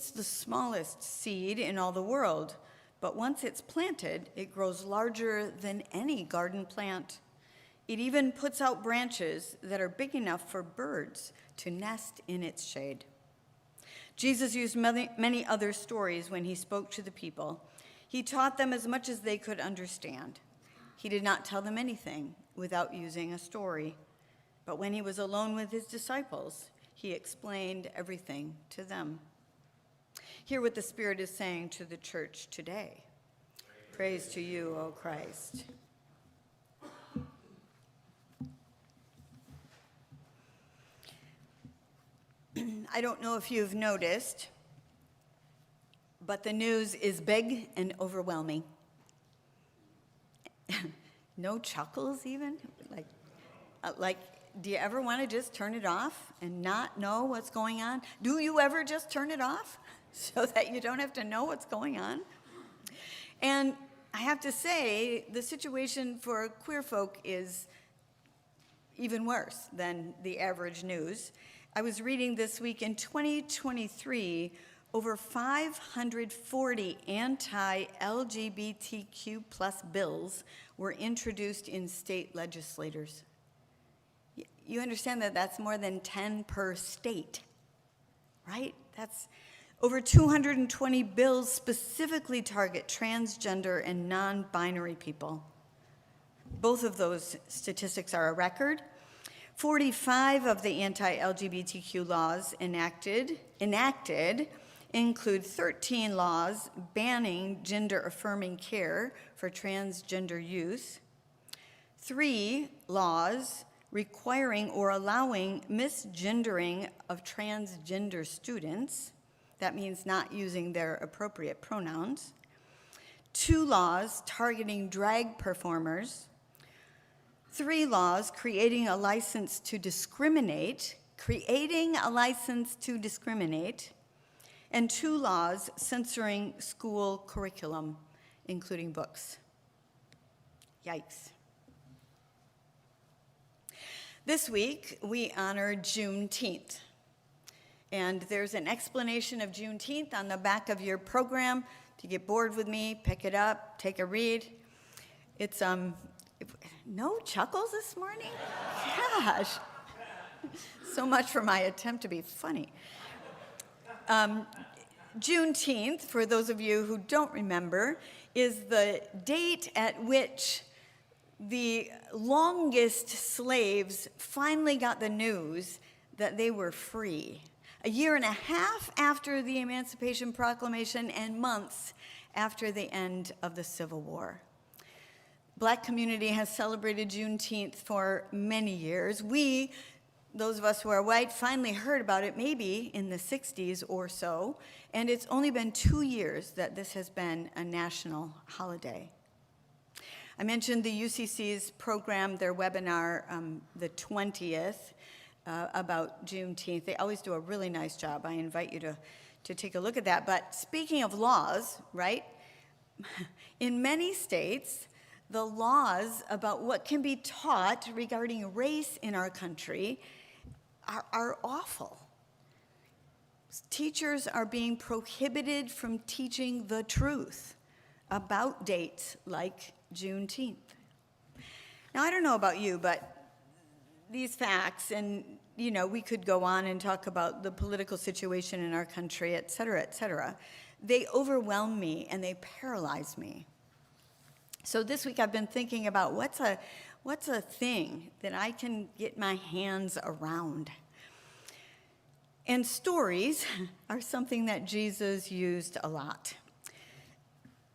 It's the smallest seed in all the world, but once it's planted, it grows larger than any garden plant. It even puts out branches that are big enough for birds to nest in its shade. Jesus used many other stories when he spoke to the people. He taught them as much as they could understand. He did not tell them anything without using a story. But when he was alone with his disciples, he explained everything to them. Hear what the Spirit is saying to the church today. Praise to you, O Christ. I don't know if you've noticed, but the news is big and overwhelming. No chuckles even? Like, do you ever want to just turn it off and not know what's going on? Do you ever just turn it off so that you don't have to know what's going on? And I have to say, the situation for queer folk is even worse than the average news. I was reading this week in 2023, over 540 anti-LGBTQ plus bills were introduced in state legislatures. You understand that that's more than 10 per state, right? That's over 220 bills specifically target transgender and non-binary people. Both of those statistics are a record. 45 of the anti-LGBTQ laws enacted include 13 laws banning gender-affirming care for transgender youth, 3 laws requiring or allowing misgendering of transgender students. That means not using their appropriate pronouns. 2 laws targeting drag performers. 3 laws creating a license to discriminate, and 2 laws censoring school curriculum, including books. Yikes. This week, we honor Juneteenth. And there's an explanation of Juneteenth on the back of your program. If you get bored with me, pick it up, take a read. It's, no chuckles this morning? Gosh. So much for my attempt to be funny. Juneteenth, for those of you who don't remember, is the date at which the longest slaves finally got the news that they were free. A year and a half after the Emancipation Proclamation and months after the end of the Civil War. Black community has celebrated Juneteenth for many years. We, those of us who are white, finally heard about it maybe in the 60s or so, and it's only been 2 years that this has been a national holiday. I mentioned the UCC's program, their webinar, the 20th, about Juneteenth. They always do a really nice job. I invite you to take a look at that. But speaking of laws, right? In many states, the laws about what can be taught regarding race in our country are awful. Teachers are being prohibited from teaching the truth about dates like Juneteenth. Now, I don't know about you, but these facts, and we could go on and talk about the political situation in our country, et cetera, they overwhelm me and they paralyze me. So this week I've been thinking about what's a thing that I can get my hands around. And stories are something that Jesus used a lot.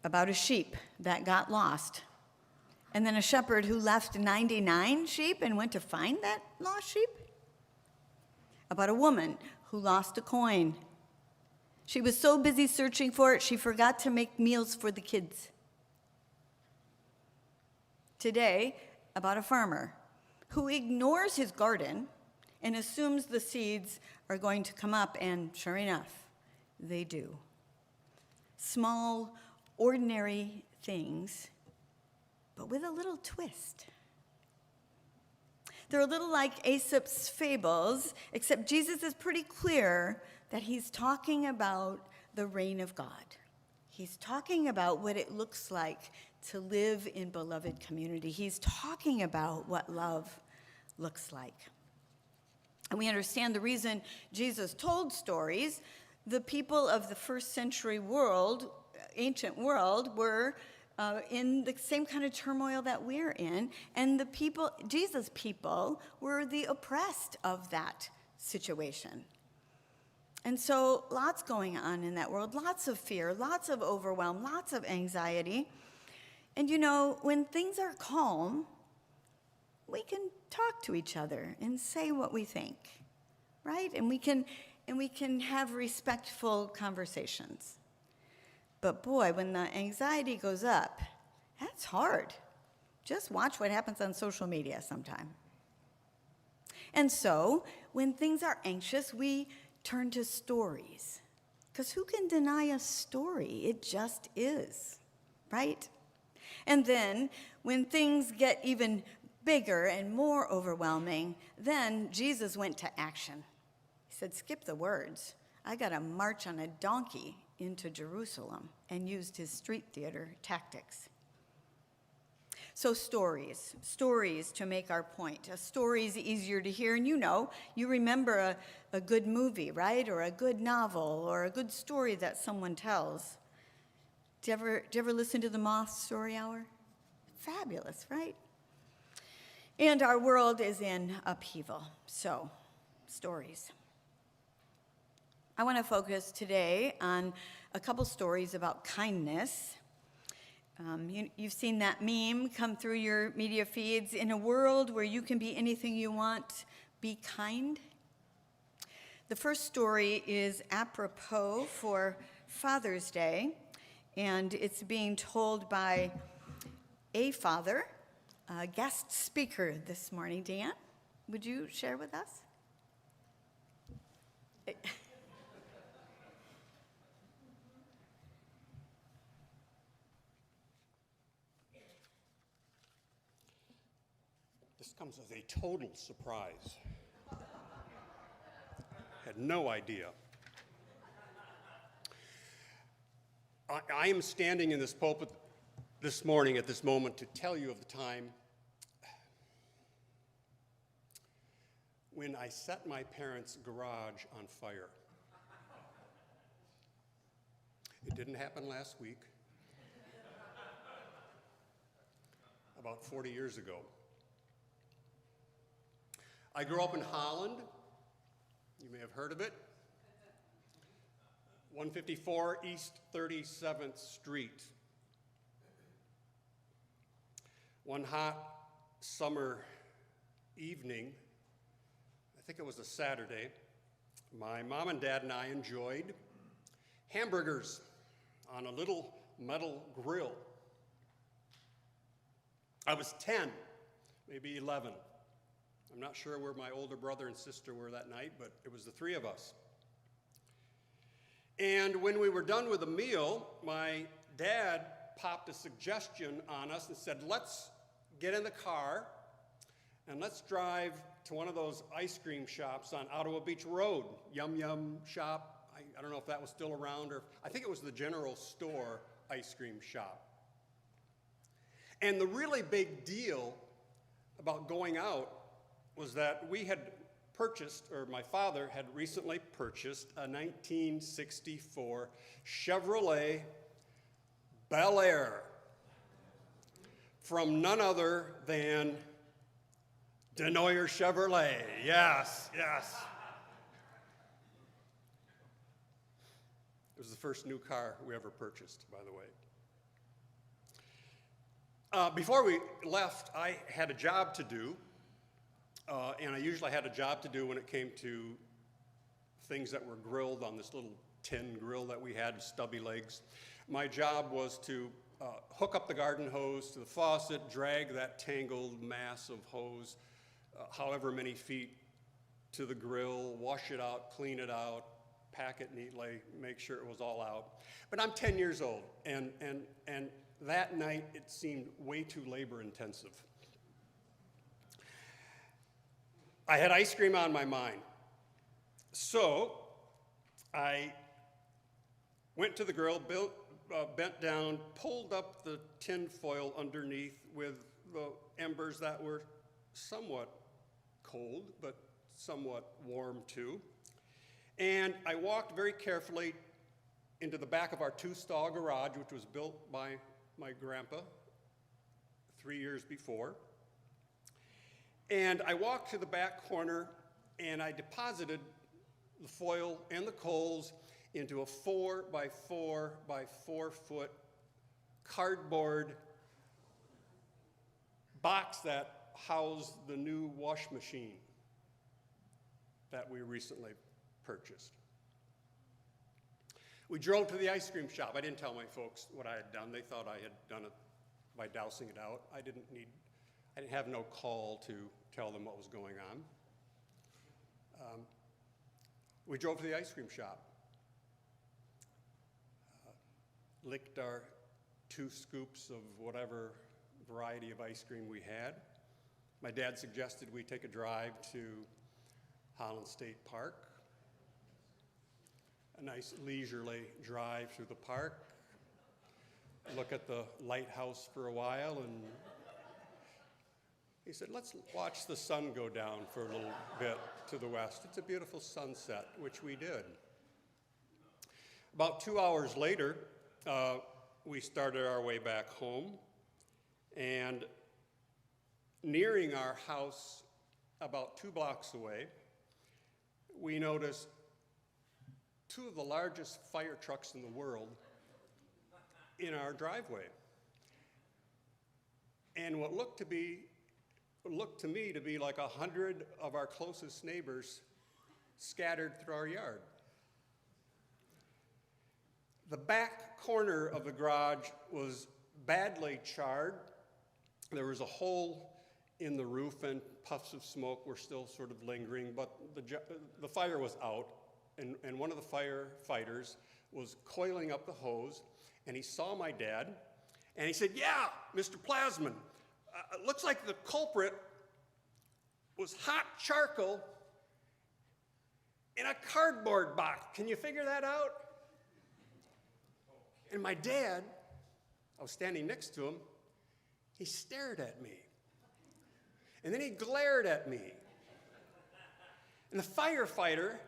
About a sheep that got lost, and then a shepherd who left 99 sheep and went to find that lost sheep. About a woman who lost a coin. She was so busy searching for it, she forgot to make meals for the kids. Today, about a farmer who ignores his garden and assumes the seeds are going to come up, and sure enough, they do. Small, ordinary things, but with a little twist. They're a little like Aesop's fables, except Jesus is pretty clear that he's talking about the reign of God. He's talking about what it looks like to live in beloved community. He's talking about what love looks like. And we understand the reason Jesus told stories. The people of the first century world, ancient world, were in the same kind of turmoil that we're in. And the people, Jesus' people, were the oppressed of that situation. And so lots going on in that world, lots of fear, lots of overwhelm, lots of anxiety. And you know, when things are calm, we can talk to each other and say what we think, right? And we can have respectful conversations. But boy, when the anxiety goes up, that's hard. Just watch what happens on social media sometime. And so, when things are anxious, we turn to stories. Because who can deny a story? It just is, right? And then, when things get even bigger and more overwhelming, then Jesus went to action. He said, skip the words. I got to march on a donkey into Jerusalem, and used his street theater tactics. So stories to make our point. A story's easier to hear, and you remember a good movie, right? Or a good novel, or a good story that someone tells. Do you ever listen to the Moth Story Hour? Fabulous, right? And our world is in upheaval, so stories. I want to focus today on a couple stories about kindness. You've seen that meme come through your media feeds. In a world where you can be anything you want, be kind. The first story is apropos for Father's Day, and it's being told by a father, a guest speaker this morning. Dan, would you share with us? This comes as a total surprise. Had no idea. I am standing in this pulpit this morning at this moment to tell you of the time when I set my parents' garage on fire. It didn't happen last week, about 40 years ago. I grew up in Holland. You may have heard of it. 154 East 37th Street. One hot summer evening, I think it was a Saturday, my mom and dad and I enjoyed hamburgers on a little metal grill. I was 10, maybe 11. I'm not sure where my older brother and sister were that night, but it was the three of us. And when we were done with the meal, my dad popped a suggestion on us and said, let's get in the car and let's drive to one of those ice cream shops on Ottawa Beach Road, Yum Yum Shop. I don't know if that was still around, or I think it was the General Store ice cream shop. And the really big deal about going out was that we had purchased, or my father had recently purchased, a 1964 Chevrolet Bel Air from none other than Denoyer Chevrolet. Yes, yes. It was the first new car we ever purchased, by the way. Before we left, I had a job to do. And I usually had a job to do when it came to things that were grilled on this little tin grill that we had, stubby legs. My job was to hook up the garden hose to the faucet, drag that tangled mass of hose however many feet to the grill, wash it out, clean it out, pack it neatly, make sure it was all out. But I'm 10 years old, and that night it seemed way too labor intensive. I had ice cream on my mind. So I went to the grill, bent down, pulled up the tin foil underneath with the embers that were somewhat cold, but somewhat warm too. And I walked very carefully into the back of our two-stall garage, which was built by my grandpa 3 years before. And I walked to the back corner and I deposited the foil and the coals into a 4 by 4 by 4 foot cardboard box that housed the new wash machine that we recently purchased. We drove to the ice cream shop. I didn't tell my folks what I had done. They thought I had done it by dousing it out. I didn't have no call to tell them what was going on. We drove to the ice cream shop, licked our 2 scoops of whatever variety of ice cream we had. My dad suggested we take a drive to Holland State Park, a nice leisurely drive through the park, look at the lighthouse for a while, and he said, let's watch the sun go down for a little bit to the west. It's a beautiful sunset, which we did. About 2 hours later, we started our way back home, and nearing our house about 2 blocks away, we noticed 2 of the largest fire trucks in the world in our driveway. And what looked to me to be like 100 of our closest neighbors scattered through our yard. The back corner of the garage was badly charred. There was a hole in the roof and puffs of smoke were still sort of lingering, but the fire was out, and one of the firefighters was coiling up the hose, and he saw my dad, and he said, yeah, Mr. Plasman, it looks like the culprit was hot charcoal in a cardboard box. Can you figure that out? And my dad, I was standing next to him, he stared at me. And then he glared at me. And the firefighter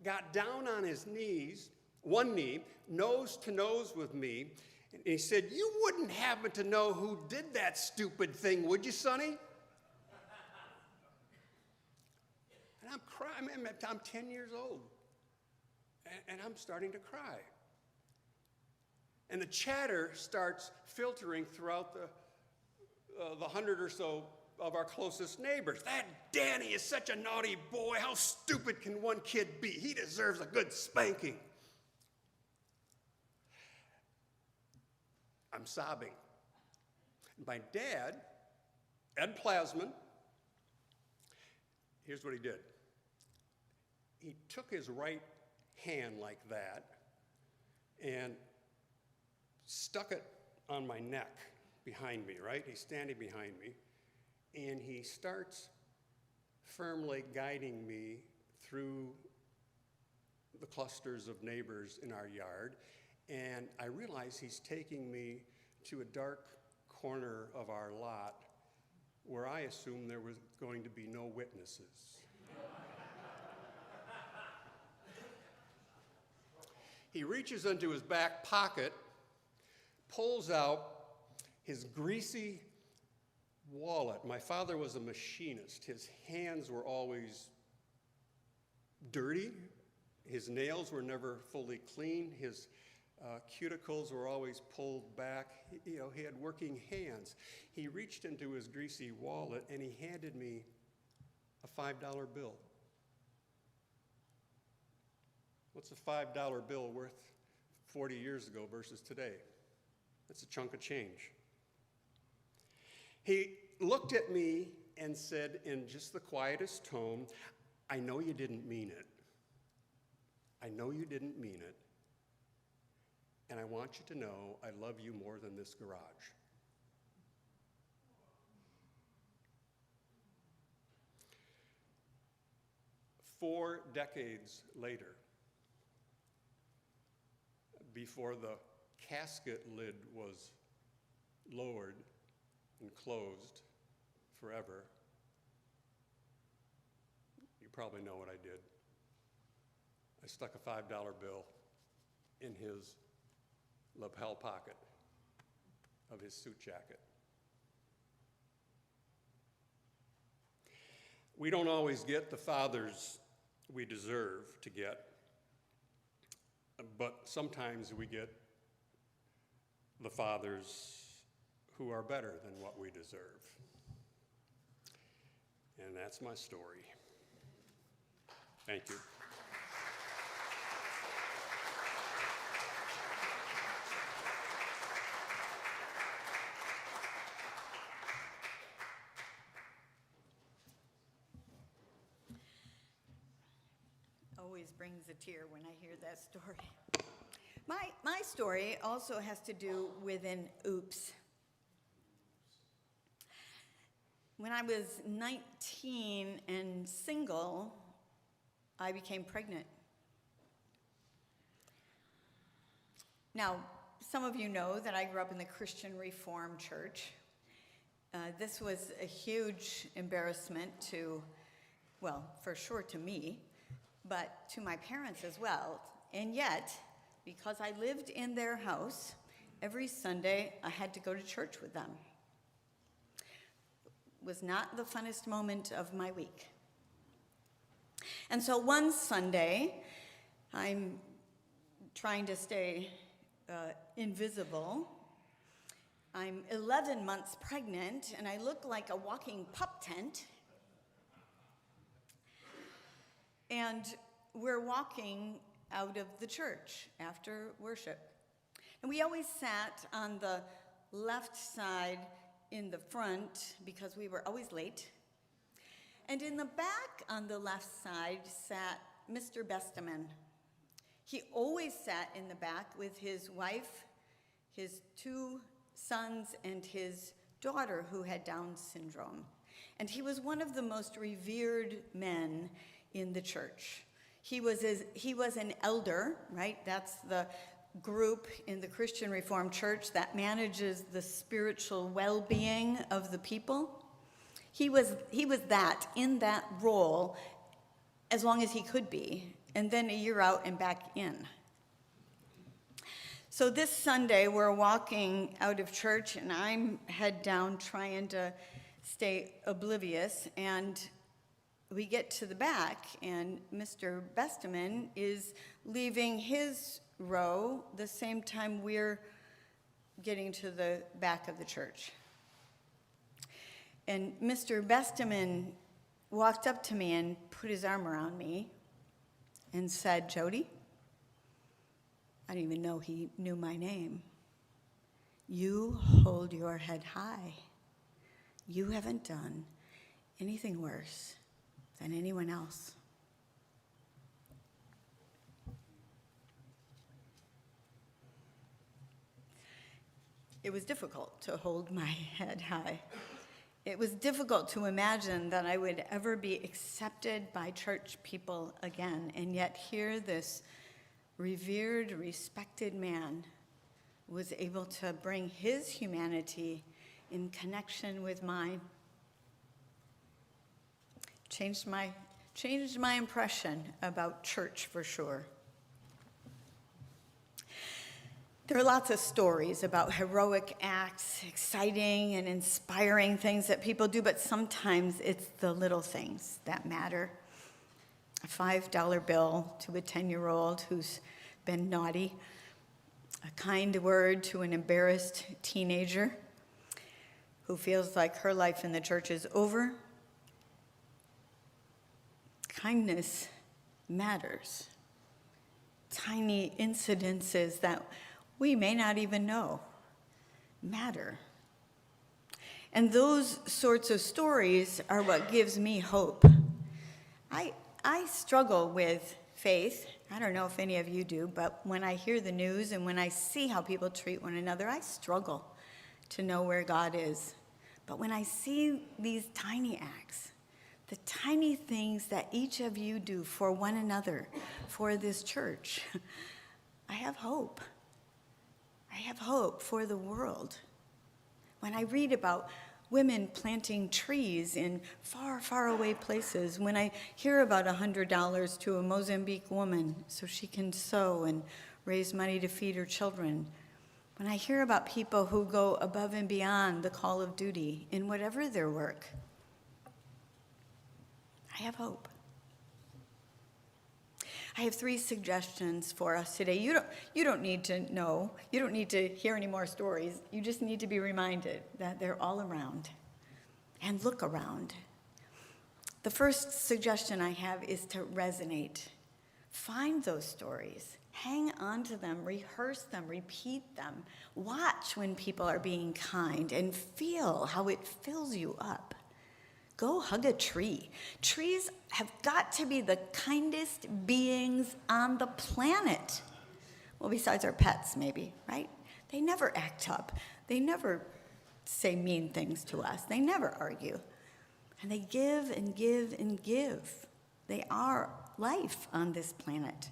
got down on his knees, one knee, nose to nose with me, and he said, you wouldn't happen to know who did that stupid thing, would you, Sonny? And I'm crying. I'm 10 years old, and I'm starting to cry. And the chatter starts filtering throughout the 100 or so of our closest neighbors. That Danny is such a naughty boy. How stupid can one kid be? He deserves a good spanking. I'm sobbing. My dad, Ed Plasman, here's what he did. He took his right hand like that and stuck it on my neck behind me, right? He's standing behind me, and he starts firmly guiding me through the clusters of neighbors in our yard, and I realize he's taking me to a dark corner of our lot where I assumed there was going to be no witnesses. He reaches into his back pocket, pulls out his greasy wallet. My father was a machinist. His hands were always dirty. His nails were never fully clean. His cuticles were always pulled back. He had working hands. He reached into his greasy wallet and he handed me a $5 bill. What's a $5 bill worth 40 years ago versus today? That's a chunk of change. He looked at me and said in just the quietest tone, I know you didn't mean it. I know you didn't mean it. And I want you to know I love you more than this garage. Four decades later, before the casket lid was lowered and closed forever, you probably know what I did. I stuck a $5 bill in his lapel pocket of his suit jacket. We don't always get the fathers we deserve to get, but sometimes we get the fathers who are better than what we deserve. And that's my story. Thank you. Always brings a tear when I hear that story. My story also has to do with an oops. When I was 19 and single, I became pregnant. Now, some of you know that I grew up in the Christian Reformed Church. This was a huge embarrassment to, well, for sure to me, but to my parents as well. And yet, because I lived in their house, every Sunday I had to go to church with them. It was not the funnest moment of my week. And so one Sunday, I'm trying to stay invisible. I'm 11 months pregnant, and I look like a walking pup tent. And we're walking out of the church after worship. And we always sat on the left side in the front because we were always late. And in the back on the left side sat Mr. Besteman. He always sat in the back with his wife, his 2 sons, and his daughter who had Down syndrome. And he was one of the most revered men in the church. He was an elder, right? That's the group in the Christian Reformed Church that manages the spiritual well-being of the people. He was that, in that role, as long as he could be, and then a year out and back in. So this Sunday, we're walking out of church, and I'm head down trying to stay oblivious, and we get to the back, and Mr. Besteman is leaving his row the same time we're getting to the back of the church. And Mr. Besteman walked up to me and put his arm around me and said, "Jody," I didn't even know he knew my name, "you hold your head high. You haven't done anything worse than anyone else." It was difficult to hold my head high. It was difficult to imagine that I would ever be accepted by church people again, and yet here this revered, respected man was able to bring his humanity in connection with mine. Changed my impression about church for sure. There are lots of stories about heroic acts, exciting and inspiring things that people do, but sometimes it's the little things that matter. A $5 bill to a 10-year-old who's been naughty, a kind word to an embarrassed teenager who feels like her life in the church is over. Kindness matters. Tiny incidences that we may not even know matter. And those sorts of stories are what gives me hope. I struggle with faith. I don't know if any of you do, but when I hear the news and when I see how people treat one another, I struggle to know where God is. But when I see these tiny acts, the tiny things that each of you do for one another, for this church, I have hope. I have hope for the world. When I read about women planting trees in far, far away places, when I hear about $100 to a Mozambique woman so she can sew and raise money to feed her children, when I hear about people who go above and beyond the call of duty in whatever their work, I have hope. I have 3 suggestions for us today. You don't need to know. You don't need to hear any more stories. You just need to be reminded that they're all around. And look around. The first suggestion I have is to resonate. Find those stories. Hang on to them. Rehearse them. Repeat them. Watch when people are being kind and feel how it fills you up. Go hug a tree. Trees have got to be the kindest beings on the planet. Well, besides our pets, maybe, right? They never act up. They never say mean things to us. They never argue. And they give and give and give. They are life on this planet.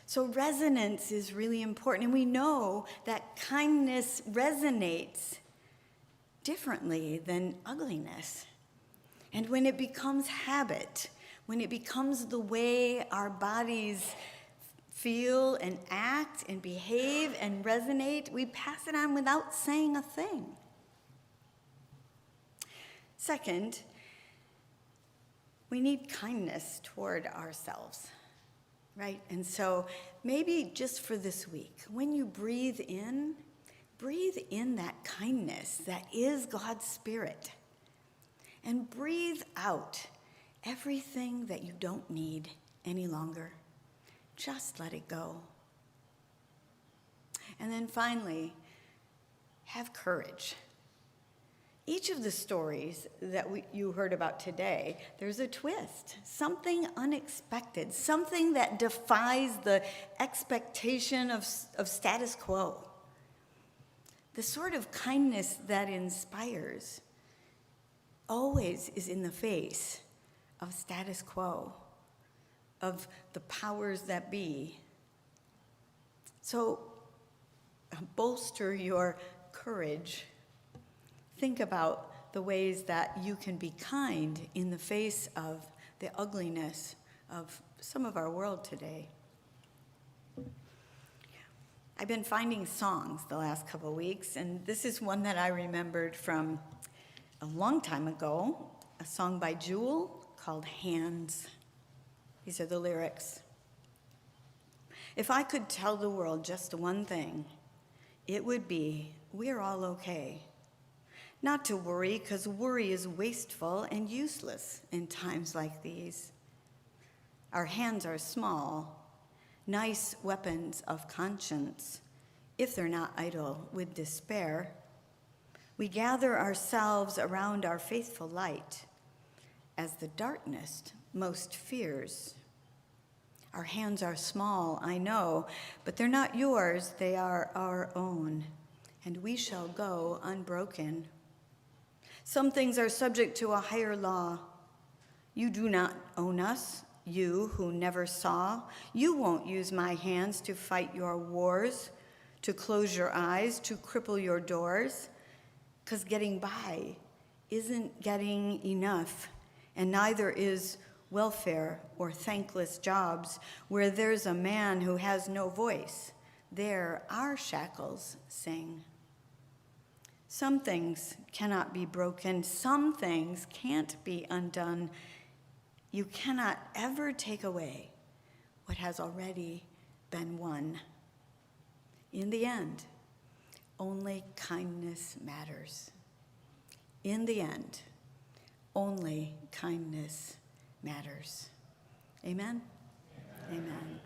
So resonance is really important. And we know that kindness resonates differently than ugliness. And when it becomes habit, when it becomes the way our bodies feel and act and behave and resonate, we pass it on without saying a thing. Second, we need kindness toward ourselves, right? And so maybe just for this week, when you breathe in that kindness that is God's Spirit. And breathe out everything that you don't need any longer. Just let it go. And then finally, have courage. Each of the stories that you heard about today, there's a twist, something unexpected, something that defies the expectation of status quo. The sort of kindness that inspires always is in the face of status quo, of the powers that be. So bolster your courage. Think about the ways that you can be kind in the face of the ugliness of some of our world today. I've been finding songs the last couple weeks, and this is one that I remembered from a long time ago, a song by Jewel called Hands. These are the lyrics. If I could tell the world just one thing, it would be, we're all okay. Not to worry, because worry is wasteful and useless in times like these. Our hands are small, nice weapons of conscience, if they're not idle with despair. We gather ourselves around our faithful light as the darkness most fears. Our hands are small, I know, but they're not yours, they are our own, and we shall go unbroken. Some things are subject to a higher law. You do not own us, you who never saw. You won't use my hands to fight your wars, to close your eyes, to cripple your doors. Because getting by isn't getting enough, and neither is welfare or thankless jobs where there's a man who has no voice. There our shackles sing. Some things cannot be broken. Some things can't be undone. You cannot ever take away what has already been won. In the end, only kindness matters. In the end, only kindness matters. Amen? Amen. Amen.